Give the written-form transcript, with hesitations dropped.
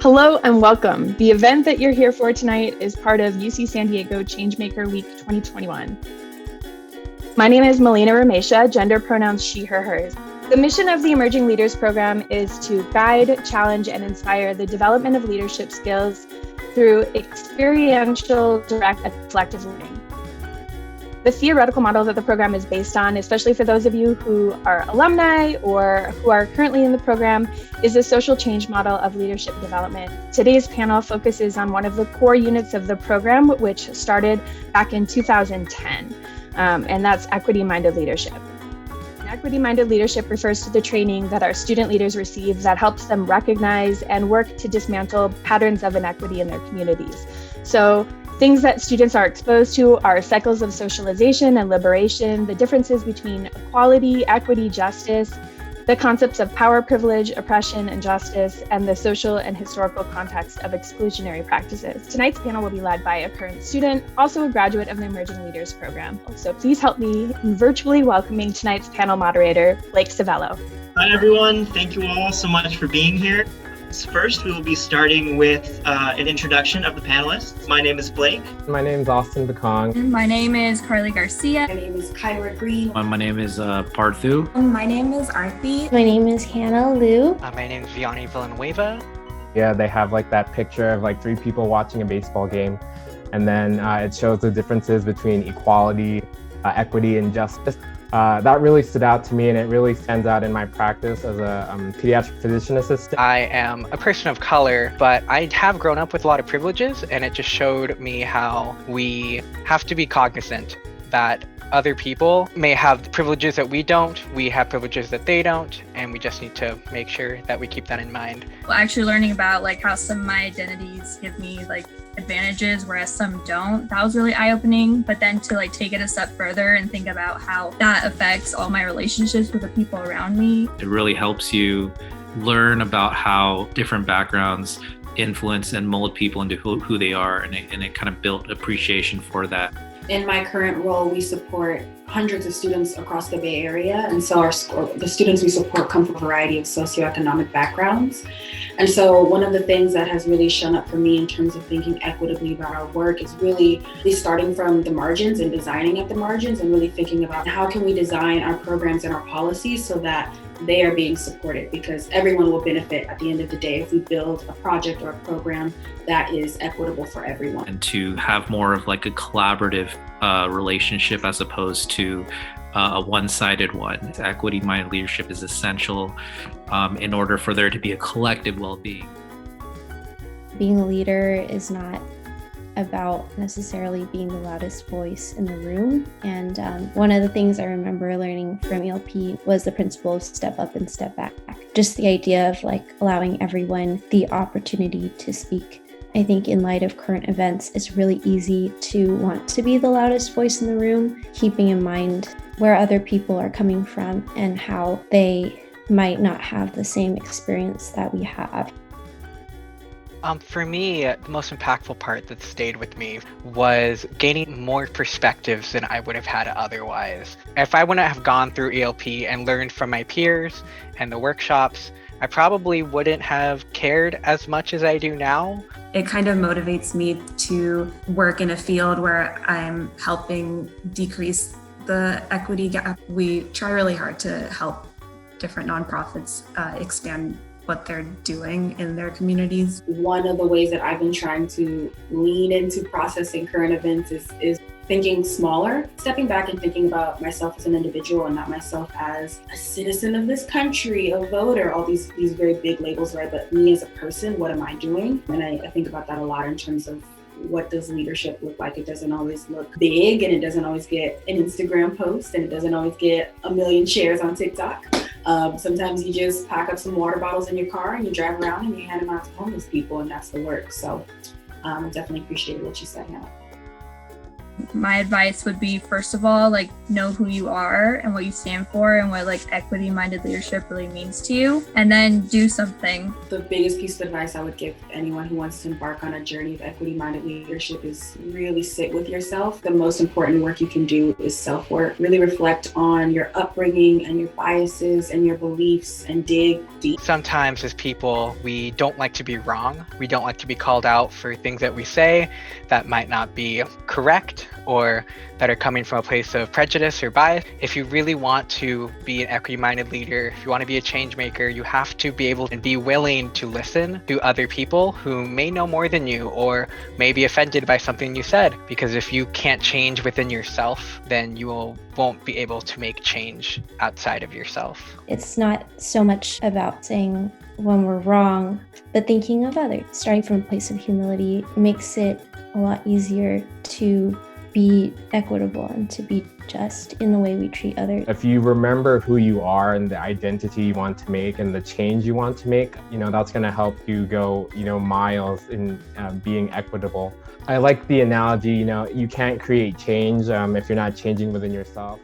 Hello and welcome. The event that you're here for tonight is part of UC San Diego Changemaker Week 2021. My name is Melina Ramesha, gender pronouns she, her, hers. The mission of the Emerging Leaders Program is to guide, challenge, and inspire the development of leadership skills through experiential, direct, and reflective learning. The theoretical model that the program is based on, especially for those of you who are alumni or who are currently in the program, is a social change model of leadership development. Today's panel focuses on one of the core units of the program, which started back in 2010, and that's equity-minded leadership. Equity-minded leadership refers to the training that our student leaders receive that helps them recognize and work to dismantle patterns of inequity in their communities. So things that students are exposed to are cycles of socialization and liberation, the differences between equality, equity, justice, the concepts of power, privilege, oppression, and justice, and the social and historical context of exclusionary practices. Tonight's panel will be led by a current student, also a graduate of the Emerging Leaders Program. So please help me in virtually welcoming tonight's panel moderator, Blake Savello. Hi everyone, thank you all so much for being here. First, we will be starting with an introduction of the panelists. My name is Blake. My name is Austin Bakong. My name is Carly Garcia. My name is Kyra Green. My name is Parthu. My name is Arthi. My name is Hannah Liu. My name is Vianney Villanueva. Yeah, they have like that picture of like three people watching a baseball game. And then it shows the differences between equality, equity, and justice. That really stood out to me, and it really stands out in my practice as a pediatric physician assistant. I am a person of color, but I have grown up with a lot of privileges, and it just showed me how we have to be cognizant that other people may have privileges that we don't, we have privileges that they don't, and we just need to make sure that we keep that in mind. Actually learning about like how some of my identities give me like advantages, whereas some don't, that was really eye-opening. But then to like take it a step further and think about how that affects all my relationships with the people around me. It really helps you learn about how different backgrounds influence and mold people into who they are, and it kind of built appreciation for that. In my current role, we support hundreds of students across the Bay Area. And so the students we support come from a variety of socioeconomic backgrounds. And so one of the things that has really shown up for me in terms of thinking equitably about our work is really starting from the margins and designing at the margins, and really thinking about how can we design our programs and our policies so that they are being supported, because everyone will benefit at the end of the day if we build a project or a program that is equitable for everyone. And to have more of like a collaborative relationship as opposed to a one-sided one. Equity-minded leadership is essential in order for there to be a collective well-being. Being a leader is not about necessarily being the loudest voice in the room. And one of the things I remember learning from ELP was the principle of step up and step back. Just the idea of like allowing everyone the opportunity to speak. I think in light of current events, it's really easy to want to be the loudest voice in the room, keeping in mind where other people are coming from and how they might not have the same experience that we have. For me, the most impactful part that stayed with me was gaining more perspectives than I would have had otherwise. If I wouldn't have gone through ELP and learned from my peers and the workshops, I probably wouldn't have cared as much as I do now. It kind of motivates me to work in a field where I'm helping decrease the equity gap. We try really hard to help different nonprofits expand what they're doing in their communities. One of the ways that I've been trying to lean into processing current events is thinking smaller, stepping back and thinking about myself as an individual and not myself as a citizen of this country, a voter, all these very big labels, right? But me as a person, what am I doing? And I think about that a lot in terms of what does leadership look like? It doesn't always look big, and it doesn't always get an Instagram post, and it doesn't always get 1 million shares on TikTok. Sometimes you just pack up some water bottles in your car and you drive around and you hand them out to homeless people, and that's the work. So I definitely appreciate what you said, Hannah. My advice would be, first of all, like, know who you are and what you stand for and what like equity-minded leadership really means to you, and then do something. The biggest piece of advice I would give anyone who wants to embark on a journey of equity-minded leadership is really sit with yourself. The most important work you can do is self-work. Really reflect on your upbringing and your biases and your beliefs and dig deep. Sometimes as people, we don't like to be wrong. We don't like to be called out for things that we say that might not be correct or that are coming from a place of prejudice or bias. If you really want to be an equity-minded leader, if you want to be a change maker, you have to be able and be willing to listen to other people who may know more than you or may be offended by something you said. Because if you can't change within yourself, then you won't be able to make change outside of yourself. It's not so much about saying when we're wrong, but thinking of others. Starting from a place of humility makes it a lot easier to be equitable and to be just in the way we treat others. If you remember who you are and the identity you want to make and the change you want to make, that's going to help you go, miles in being equitable. I like the analogy, you can't create change if you're not changing within yourself.